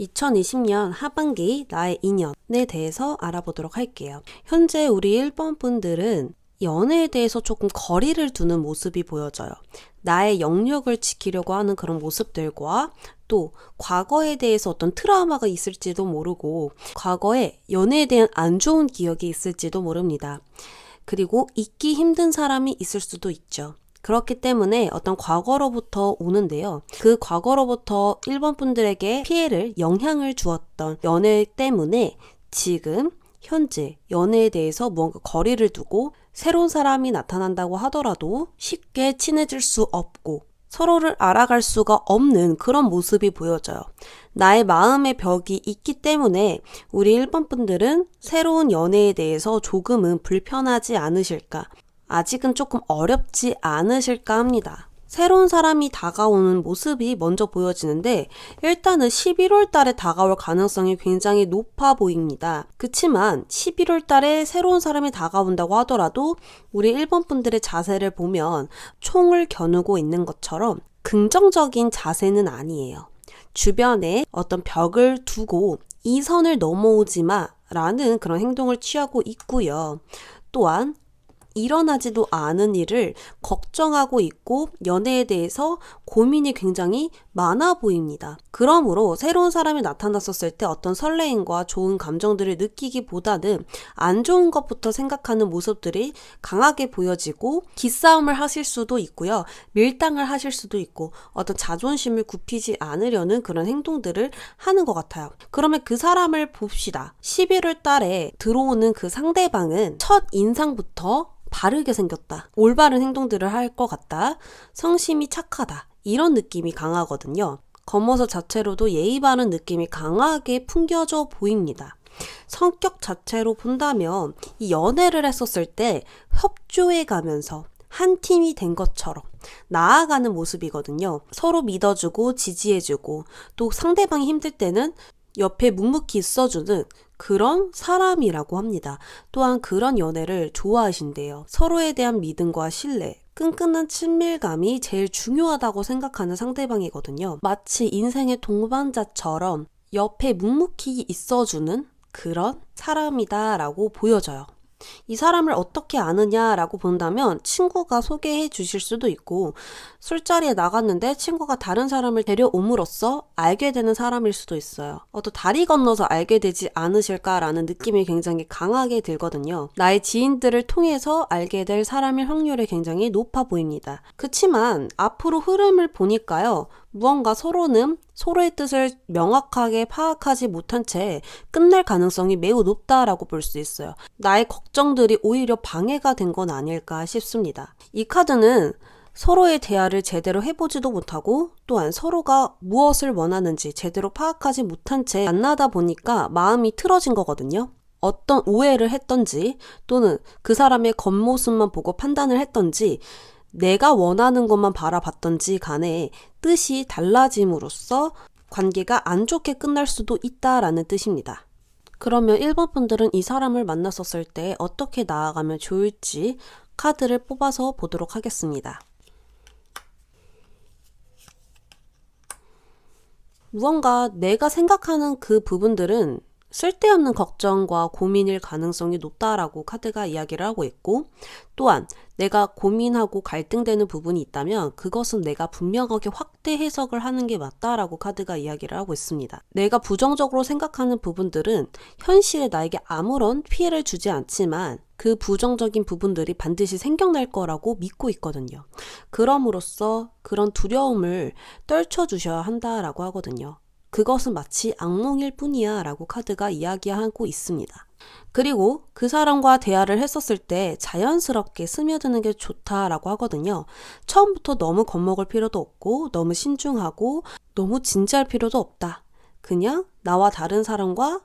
2020년 하반기 나의 인연에 대해서 알아보도록 할게요. 현재 우리 1번 분들은 연애에 대해서 조금 거리를 두는 모습이 보여져요. 나의 영역을 지키려고 하는 그런 모습들과 또 과거에 대해서 어떤 트라우마가 있을지도 모르고 과거에 연애에 대한 안 좋은 기억이 있을지도 모릅니다. 그리고 잊기 힘든 사람이 있을 수도 있죠. 그렇기 때문에 어떤 과거로부터 오는데요. 그 과거로부터 1번 분들에게 피해를, 영향을 주었던 연애 때문에 지금 현재 연애에 대해서 무언가 거리를 두고 새로운 사람이 나타난다고 하더라도 쉽게 친해질 수 없고 서로를 알아갈 수가 없는 그런 모습이 보여져요. 나의 마음의 벽이 있기 때문에 우리 1번 분들은 새로운 연애에 대해서 조금은 불편하지 않으실까? 아직은 조금 어렵지 않으실까 합니다. 새로운 사람이 다가오는 모습이 먼저 보여지는데 일단은 11월 달에 다가올 가능성이 굉장히 높아 보입니다. 그치만 11월 달에 새로운 사람이 다가온다고 하더라도 우리 1번 분들의 자세를 보면 총을 겨누고 있는 것처럼 긍정적인 자세는 아니에요. 주변에 어떤 벽을 두고 이 선을 넘어오지 마 라는 그런 행동을 취하고 있고요. 또한 일어나지도 않은 일을 걱정하고 있고 연애에 대해서 고민이 굉장히 많아 보입니다. 그러므로 새로운 사람이 나타났었을 때 어떤 설레임과 좋은 감정들을 느끼기보다는 안 좋은 것부터 생각하는 모습들이 강하게 보여지고 기싸움을 하실 수도 있고요. 밀당을 하실 수도 있고 어떤 자존심을 굽히지 않으려는 그런 행동들을 하는 것 같아요. 그러면 그 사람을 봅시다. 11월 달에 들어오는 그 상대방은 첫 인상부터 바르게 생겼다. 올바른 행동들을 할 것 같다. 성심이 착하다. 이런 느낌이 강하거든요. 겉모습 자체로도 예의 바른 느낌이 강하게 풍겨져 보입니다. 성격 자체로 본다면 이 연애를 했었을 때 협조해 가면서 한 팀이 된 것처럼 나아가는 모습이거든요. 서로 믿어주고 지지해주고 또 상대방이 힘들 때는 옆에 묵묵히 있어주는 그런 사람이라고 합니다. 또한 그런 연애를 좋아하신대요. 서로에 대한 믿음과 신뢰, 끈끈한 친밀감이 제일 중요하다고 생각하는 상대방이거든요. 마치 인생의 동반자처럼 옆에 묵묵히 있어주는 그런 사람이다라고 보여져요. 이 사람을 어떻게 아느냐라고 본다면 친구가 소개해 주실 수도 있고 술자리에 나갔는데 친구가 다른 사람을 데려옴으로써 알게 되는 사람일 수도 있어요. 또 다리 건너서 알게 되지 않으실까라는 느낌이 굉장히 강하게 들거든요. 나의 지인들을 통해서 알게 될 사람일 확률이 굉장히 높아 보입니다. 그치만 앞으로 흐름을 보니까요. 무언가 서로는 서로의 뜻을 명확하게 파악하지 못한 채 끝날 가능성이 매우 높다라고 볼 수 있어요. 나의 걱정들이 오히려 방해가 된 건 아닐까 싶습니다. 이 카드는 서로의 대화를 제대로 해보지도 못하고 또한 서로가 무엇을 원하는지 제대로 파악하지 못한 채 만나다 보니까 마음이 틀어진 거거든요. 어떤 오해를 했던지 또는 그 사람의 겉모습만 보고 판단을 했던지 내가 원하는 것만 바라봤던지 간에 뜻이 달라짐으로써 관계가 안 좋게 끝날 수도 있다라는 뜻입니다. 그러면 1번 분들은 이 사람을 만났었을 때 어떻게 나아가면 좋을지 카드를 뽑아서 보도록 하겠습니다. 무언가 내가 생각하는 그 부분들은 쓸데없는 걱정과 고민일 가능성이 높다라고 카드가 이야기를 하고 있고 또한 내가 고민하고 갈등되는 부분이 있다면 그것은 내가 분명하게 확대 해석을 하는 게 맞다라고 카드가 이야기를 하고 있습니다. 내가 부정적으로 생각하는 부분들은 현실에 나에게 아무런 피해를 주지 않지만 그 부정적인 부분들이 반드시 생겨날 거라고 믿고 있거든요. 그럼으로써 그런 두려움을 떨쳐주셔야 한다라고 하거든요. 그것은 마치 악몽일 뿐이야 라고 카드가 이야기하고 있습니다. 그리고 그 사람과 대화를 했었을 때 자연스럽게 스며드는 게 좋다라고 하거든요. 처음부터 너무 겁먹을 필요도 없고 너무 신중하고 너무 진지할 필요도 없다. 그냥 나와 다른 사람과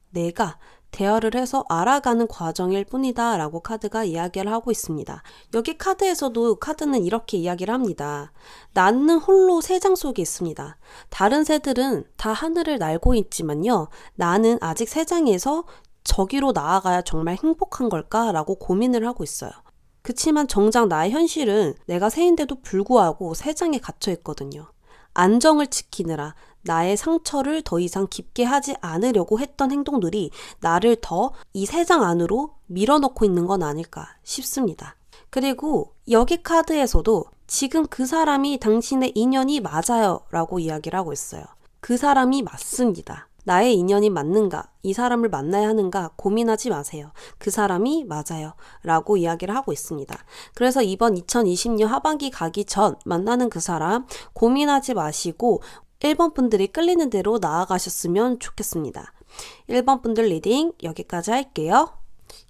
내가 대화를 해서 알아가는 과정일 뿐이다 라고 카드가 이야기를 하고 있습니다. 여기 카드에서도 카드는 이렇게 이야기를 합니다. 나는 홀로 새장 속에 있습니다. 다른 새들은 다 하늘을 날고 있지만요. 나는 아직 새장에서 저기로 나아가야 정말 행복한 걸까? 라고 고민을 하고 있어요. 그치만 정작 나의 현실은 내가 새인데도 불구하고 새장에 갇혀 있거든요. 안정을 지키느라 나의 상처를 더 이상 깊게 하지 않으려고 했던 행동들이 나를 더 이 세 장 안으로 밀어넣고 있는 건 아닐까 싶습니다. 그리고 여기 카드에서도 지금 그 사람이 당신의 인연이 맞아요 라고 이야기를 하고 있어요. 그 사람이 맞습니다. 나의 인연이 맞는가, 이 사람을 만나야 하는가 고민하지 마세요. 그 사람이 맞아요 라고 이야기를 하고 있습니다. 그래서 이번 2020년 하반기 가기 전 만나는 그 사람 고민하지 마시고 1번 분들이 끌리는 대로 나아가셨으면 좋겠습니다. 1번 분들 리딩 여기까지 할게요.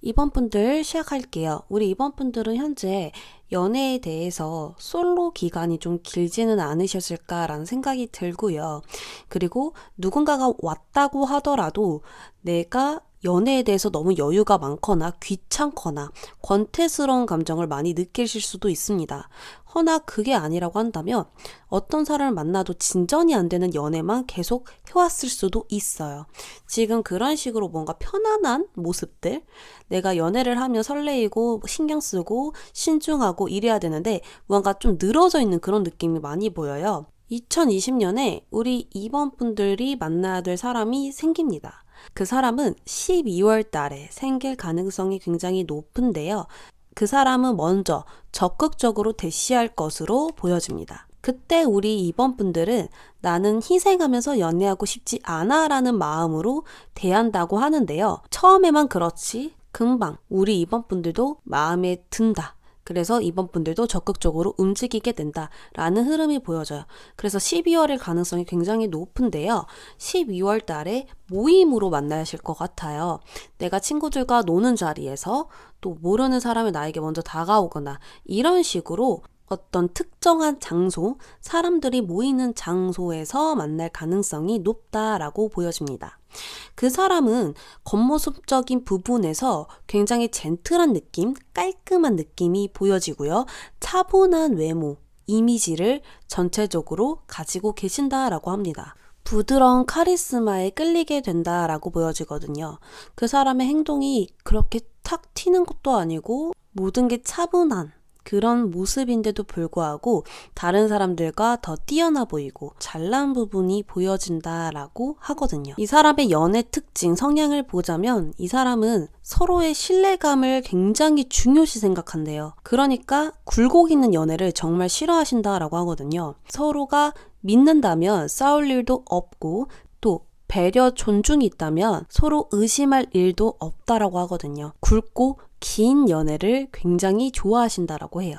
2번 분들 시작할게요. 우리 2번 분들은 현재 연애에 대해서 솔로 기간이 좀 길지는 않으셨을까라는 생각이 들고요. 그리고 누군가가 왔다고 하더라도 내가 연애에 대해서 너무 여유가 많거나 귀찮거나 권태스러운 감정을 많이 느끼실 수도 있습니다. 허나 그게 아니라고 한다면 어떤 사람을 만나도 진전이 안 되는 연애만 계속 해왔을 수도 있어요. 지금 그런 식으로 뭔가 편안한 모습들, 내가 연애를 하면 설레이고 신경 쓰고 신중하고 이래야 되는데 뭔가 좀 늘어져 있는 그런 느낌이 많이 보여요. 2020년에 우리 2번 분들이 만나야 될 사람이 생깁니다. 그 사람은 12월 달에 생길 가능성이 굉장히 높은데요. 그 사람은 먼저 적극적으로 대시할 것으로 보여집니다. 그때 우리 2번 분들은 나는 희생하면서 연애하고 싶지 않아 라는 마음으로 대한다고 하는데요. 처음에만 그렇지 금방 우리 2번 분들도 마음에 든다. 그래서 2번 분들도 적극적으로 움직이게 된다라는 흐름이 보여져요. 그래서 12월일 가능성이 굉장히 높은데요. 12월 달에 모임으로 만나실 것 같아요. 내가 친구들과 노는 자리에서 또 모르는 사람이 나에게 먼저 다가오거나 이런 식으로 어떤 특정한 장소, 사람들이 모이는 장소에서 만날 가능성이 높다라고 보여집니다. 그 사람은 겉모습적인 부분에서 굉장히 젠틀한 느낌, 깔끔한 느낌이 보여지고요. 차분한 외모, 이미지를 전체적으로 가지고 계신다라고 합니다. 부드러운 카리스마에 끌리게 된다라고 보여지거든요. 그 사람의 행동이 그렇게 탁 튀는 것도 아니고 모든 게 차분한 그런 모습인데도 불구하고 다른 사람들과 더 뛰어나 보이고 잘난 부분이 보여진다라고 하거든요. 이 사람의 연애 특징, 성향을 보자면 이 사람은 서로의 신뢰감을 굉장히 중요시 생각한대요. 그러니까 굴곡 있는 연애를 정말 싫어하신다라고 하거든요. 서로가 믿는다면 싸울 일도 없고 또 배려, 존중이 있다면 서로 의심할 일도 없다라고 하거든요. 굵고 긴 연애를 굉장히 좋아하신다라고 해요.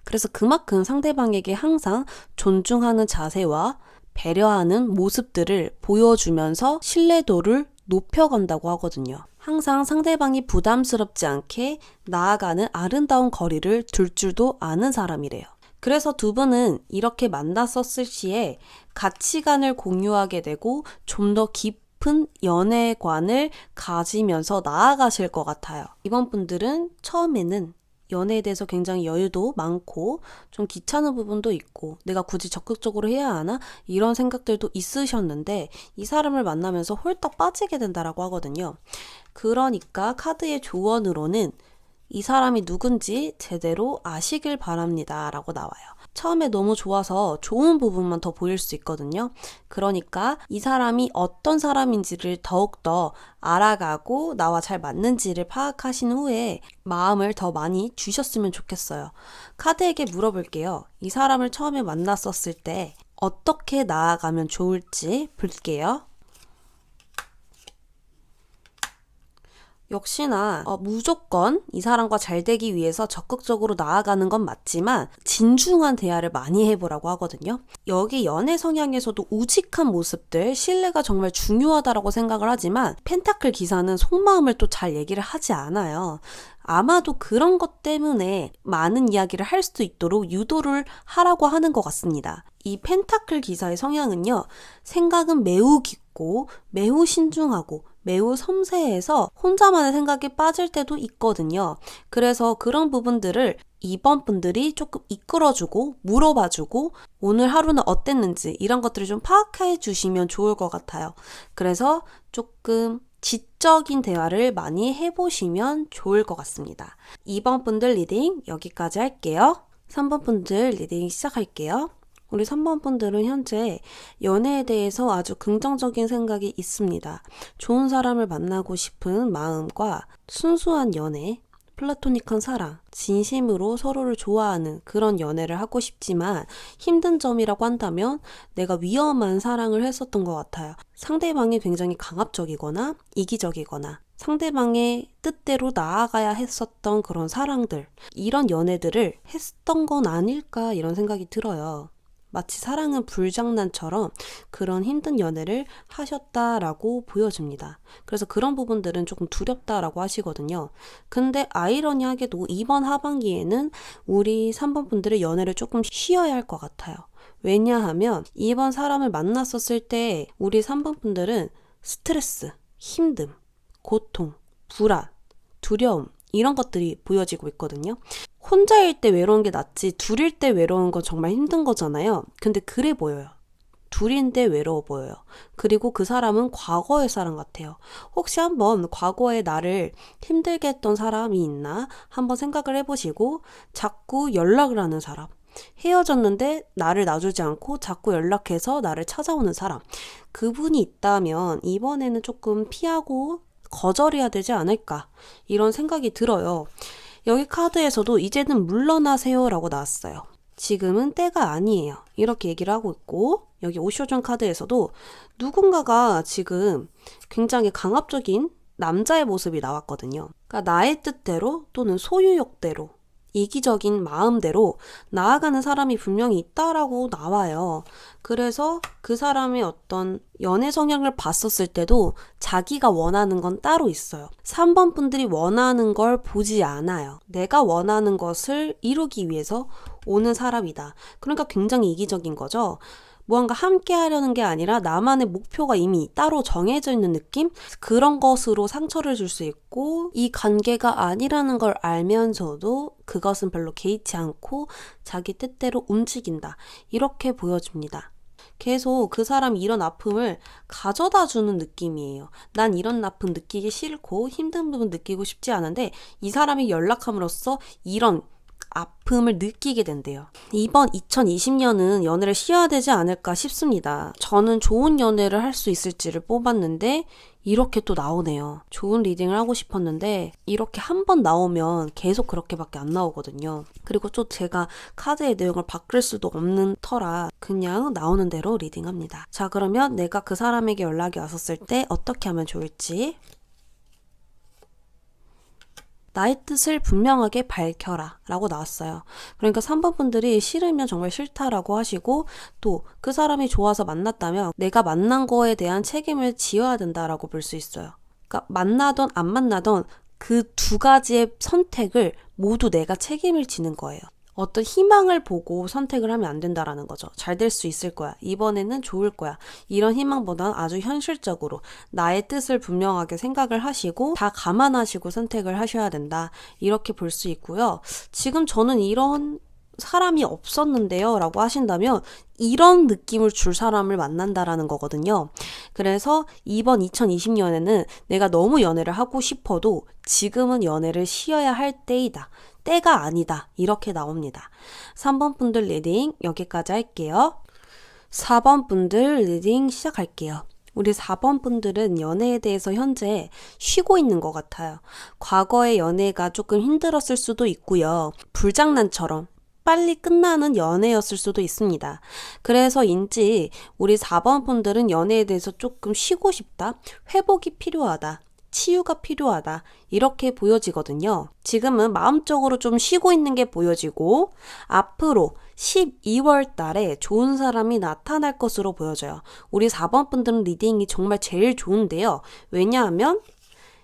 그래서 그만큼 상대방에게 항상 존중하는 자세와 배려하는 모습들을 보여주면서 신뢰도를 높여간다고 하거든요. 항상 상대방이 부담스럽지 않게 나아가는 아름다운 거리를 둘 줄도 아는 사람이래요. 그래서 두 분은 이렇게 만났었을 시에 가치관을 공유하게 되고 좀 더 깊은 연애관을 가지면서 나아가실 것 같아요. 이번 분들은 처음에는 연애에 대해서 굉장히 여유도 많고 좀 귀찮은 부분도 있고 내가 굳이 적극적으로 해야 하나? 이런 생각들도 있으셨는데 이 사람을 만나면서 홀딱 빠지게 된다라고 하거든요. 그러니까 카드의 조언으로는 이 사람이 누군지 제대로 아시길 바랍니다 라고 나와요. 처음에 너무 좋아서 좋은 부분만 더 보일 수 있거든요. 그러니까 이 사람이 어떤 사람인지를 더욱더 알아가고 나와 잘 맞는지를 파악하신 후에 마음을 더 많이 주셨으면 좋겠어요. 카드에게 물어볼게요. 이 사람을 처음에 만났었을 때 어떻게 나아가면 좋을지 볼게요. 역시나 무조건 이 사람과 잘 되기 위해서 적극적으로 나아가는 건 맞지만 진중한 대화를 많이 해보라고 하거든요. 여기 연애 성향에서도 우직한 모습들, 신뢰가 정말 중요하다고 생각을 하지만 펜타클 기사는 속마음을 또 잘 얘기를 하지 않아요. 아마도 그런 것 때문에 많은 이야기를 할 수 있도록 유도를 하라고 하는 것 같습니다. 이 펜타클 기사의 성향은요, 생각은 매우 깊고 매우 신중하고 매우 섬세해서 혼자만의 생각에 빠질 때도 있거든요. 그래서 그런 부분들을 2번 분들이 조금 이끌어주고 물어봐주고 오늘 하루는 어땠는지 이런 것들을 좀 파악해 주시면 좋을 것 같아요. 그래서 조금 지적인 대화를 많이 해보시면 좋을 것 같습니다. 2번 분들 리딩 여기까지 할게요. 3번 분들 리딩 시작할게요. 우리 3번 분들은 현재 연애에 대해서 아주 긍정적인 생각이 있습니다. 좋은 사람을 만나고 싶은 마음과 순수한 연애, 플라토닉한 사랑, 진심으로 서로를 좋아하는 그런 연애를 하고 싶지만 힘든 점이라고 한다면 내가 위험한 사랑을 했었던 것 같아요. 상대방이 굉장히 강압적이거나 이기적이거나 상대방의 뜻대로 나아가야 했었던 그런 사랑들, 이런 연애들을 했던 건 아닐까 이런 생각이 들어요. 마치 사랑은 불장난처럼 그런 힘든 연애를 하셨다라고 보여집니다. 그래서 그런 부분들은 조금 두렵다라고 하시거든요. 근데 아이러니하게도 이번 하반기에는 우리 3번 분들의 연애를 조금 쉬어야 할 것 같아요. 왜냐하면 이번 사람을 만났었을 때 우리 3번 분들은 스트레스, 힘듦, 고통, 불안, 두려움 이런 것들이 보여지고 있거든요. 혼자일 때 외로운 게 낫지 둘일 때 외로운 건 정말 힘든 거잖아요. 근데 그래 보여요. 둘인데 외로워 보여요. 그리고 그 사람은 과거의 사람 같아요. 혹시 한번 과거에 나를 힘들게 했던 사람이 있나 한번 생각을 해보시고 자꾸 연락을 하는 사람, 헤어졌는데 나를 놔주지 않고 자꾸 연락해서 나를 찾아오는 사람, 그분이 있다면 이번에는 조금 피하고 거절해야 되지 않을까 이런 생각이 들어요. 여기 카드에서도 이제는 물러나세요 라고 나왔어요. 지금은 때가 아니에요. 이렇게 얘기를 하고 있고 여기 오쇼전 카드에서도 누군가가 지금 굉장히 강압적인 남자의 모습이 나왔거든요. 그러니까 나의 뜻대로 또는 소유욕대로 이기적인 마음대로 나아가는 사람이 분명히 있다라고 나와요. 그래서 그 사람의 어떤 연애 성향을 봤었을 때도 자기가 원하는 건 따로 있어요. 3번 분들이 원하는 걸 보지 않아요. 내가 원하는 것을 이루기 위해서 오는 사람이다. 그러니까 굉장히 이기적인 거죠. 무언가 함께 하려는 게 아니라 나만의 목표가 이미 따로 정해져 있는 느낌? 그런 것으로 상처를 줄 수 있고 이 관계가 아니라는 걸 알면서도 그것은 별로 개의치 않고 자기 뜻대로 움직인다. 이렇게 보여집니다. 계속 그 사람이 이런 아픔을 가져다 주는 느낌이에요. 난 이런 아픔 느끼기 싫고 힘든 부분 느끼고 싶지 않은데 이 사람이 연락함으로써 이런 아픔을 느끼게 된대요. 이번 2020년은 연애를 쉬어야 되지 않을까 싶습니다. 저는 좋은 연애를 할 수 있을지를 뽑았는데 이렇게 또 나오네요. 좋은 리딩을 하고 싶었는데 이렇게 한 번 나오면 계속 그렇게밖에 안 나오거든요. 그리고 또 제가 카드의 내용을 바꿀 수도 없는 터라 그냥 나오는 대로 리딩합니다. 자, 그러면 내가 그 사람에게 연락이 왔었을 때 어떻게 하면 좋을지, 나의 뜻을 분명하게 밝혀라 라고 나왔어요. 그러니까 3번 분들이 싫으면 정말 싫다라고 하시고 또 그 사람이 좋아서 만났다면 내가 만난 거에 대한 책임을 지어야 된다라고 볼 수 있어요. 그러니까 만나던 안 만나던 그 두 가지의 선택을 모두 내가 책임을 지는 거예요. 어떤 희망을 보고 선택을 하면 안 된다라는 거죠. 잘 될 수 있을 거야. 이번에는 좋을 거야. 이런 희망보다는 아주 현실적으로 나의 뜻을 분명하게 생각을 하시고 다 감안하시고 선택을 하셔야 된다. 이렇게 볼 수 있고요. 지금 저는 이런 사람이 없었는데요 라고 하신다면 이런 느낌을 줄 사람을 만난다라는 거거든요. 그래서 이번 2020년에는 내가 너무 연애를 하고 싶어도 지금은 연애를 쉬어야 할 때이다. 때가 아니다. 이렇게 나옵니다. 3번 분들 리딩 여기까지 할게요. 4번 분들 리딩 시작할게요. 우리 4번 분들은 연애에 대해서 현재 쉬고 있는 것 같아요. 과거의 연애가 조금 힘들었을 수도 있고요. 불장난처럼 빨리 끝나는 연애였을 수도 있습니다. 그래서인지 우리 4번 분들은 연애에 대해서 조금 쉬고 싶다, 회복이 필요하다, 치유가 필요하다 이렇게 보여지거든요. 지금은 마음적으로 좀 쉬고 있는 게 보여지고 앞으로 12월 달에 좋은 사람이 나타날 것으로 보여져요. 우리 4번 분들은 리딩이 정말 제일 좋은데요. 왜냐하면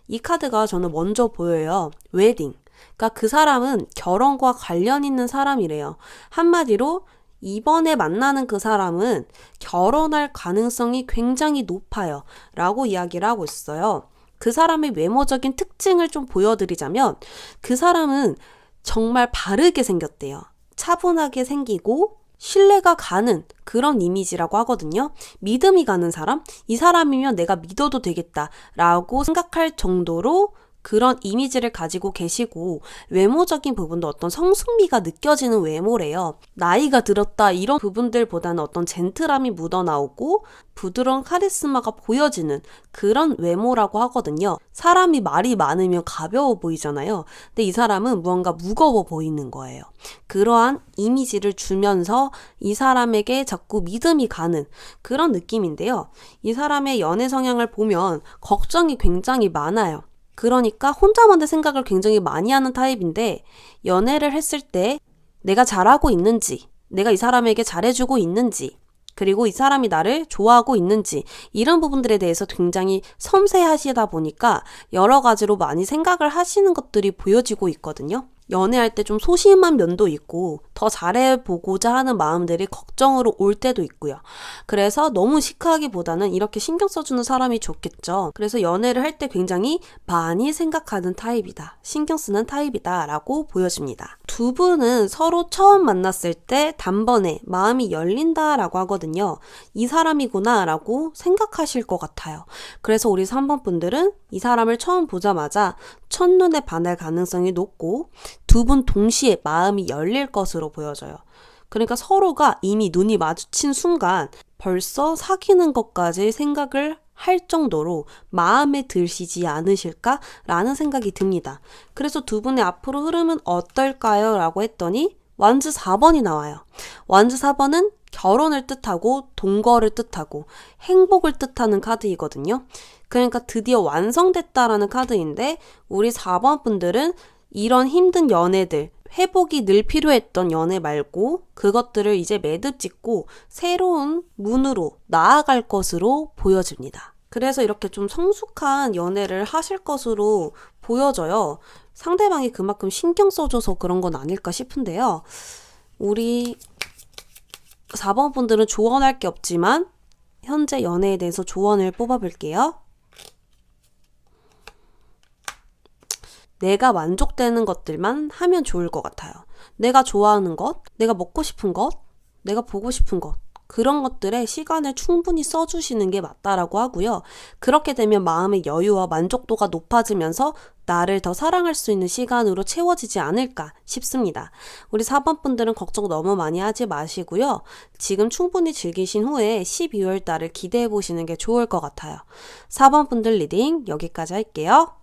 이 카드가 저는 먼저 보여요. 웨딩. 그러니까 그 사람은 결혼과 관련 있는 사람이래요. 한마디로 이번에 만나는 그 사람은 결혼할 가능성이 굉장히 높아요. 라고 이야기를 하고 있어요. 그 사람의 외모적인 특징을 좀 보여드리자면 그 사람은 정말 바르게 생겼대요. 차분하게 생기고 신뢰가 가는 그런 이미지라고 하거든요. 믿음이 가는 사람? 이 사람이면 내가 믿어도 되겠다라고 생각할 정도로 그런 이미지를 가지고 계시고 외모적인 부분도 어떤 성숙미가 느껴지는 외모래요. 나이가 들었다 이런 부분들보다는 어떤 젠틀함이 묻어나오고 부드러운 카리스마가 보여지는 그런 외모라고 하거든요. 사람이 말이 많으면 가벼워 보이잖아요. 근데 이 사람은 무언가 무거워 보이는 거예요. 그러한 이미지를 주면서 이 사람에게 자꾸 믿음이 가는 그런 느낌인데요. 이 사람의 연애 성향을 보면 걱정이 굉장히 많아요. 그러니까 혼자만의 생각을 굉장히 많이 하는 타입인데 연애를 했을 때 내가 잘하고 있는지, 내가 이 사람에게 잘해주고 있는지, 그리고 이 사람이 나를 좋아하고 있는지 이런 부분들에 대해서 굉장히 섬세하시다 보니까 여러 가지로 많이 생각을 하시는 것들이 보여지고 있거든요. 연애할 때 좀 소심한 면도 있고 더 잘해보고자 하는 마음들이 걱정으로 올 때도 있고요. 그래서 너무 시크하기보다는 이렇게 신경 써주는 사람이 좋겠죠. 그래서 연애를 할 때 굉장히 많이 생각하는 타입이다. 신경 쓰는 타입이다 라고 보여집니다. 두 분은 서로 처음 만났을 때 단번에 마음이 열린다 라고 하거든요. 이 사람이구나 라고 생각하실 것 같아요. 그래서 우리 3번 분들은 이 사람을 처음 보자마자 첫눈에 반할 가능성이 높고 두 분 동시에 마음이 열릴 것으로 보여져요. 그러니까 서로가 이미 눈이 마주친 순간 벌써 사귀는 것까지 생각을 할 정도로 마음에 드시지 않으실까라는 생각이 듭니다. 그래서 두 분의 앞으로 흐름은 어떨까요? 라고 했더니 완즈 4번이 나와요. 완즈 4번은 결혼을 뜻하고 동거를 뜻하고 행복을 뜻하는 카드이거든요. 그러니까 드디어 완성됐다라는 카드인데 우리 4번 분들은 이런 힘든 연애들, 회복이 늘 필요했던 연애 말고 그것들을 이제 매듭 짓고 새로운 문으로 나아갈 것으로 보여집니다. 그래서 이렇게 좀 성숙한 연애를 하실 것으로 보여져요. 상대방이 그만큼 신경 써줘서 그런 건 아닐까 싶은데요. 우리 4번 분들은 조언할 게 없지만 현재 연애에 대해서 조언을 뽑아볼게요. 내가 만족되는 것들만 하면 좋을 것 같아요. 내가 좋아하는 것, 내가 먹고 싶은 것, 내가 보고 싶은 것, 그런 것들에 시간을 충분히 써주시는 게 맞다라고 하고요. 그렇게 되면 마음의 여유와 만족도가 높아지면서 나를 더 사랑할 수 있는 시간으로 채워지지 않을까 싶습니다. 우리 4번 분들은 걱정 너무 많이 하지 마시고요. 지금 충분히 즐기신 후에 12월 달을 기대해 보시는 게 좋을 것 같아요. 4번 분들 리딩 여기까지 할게요.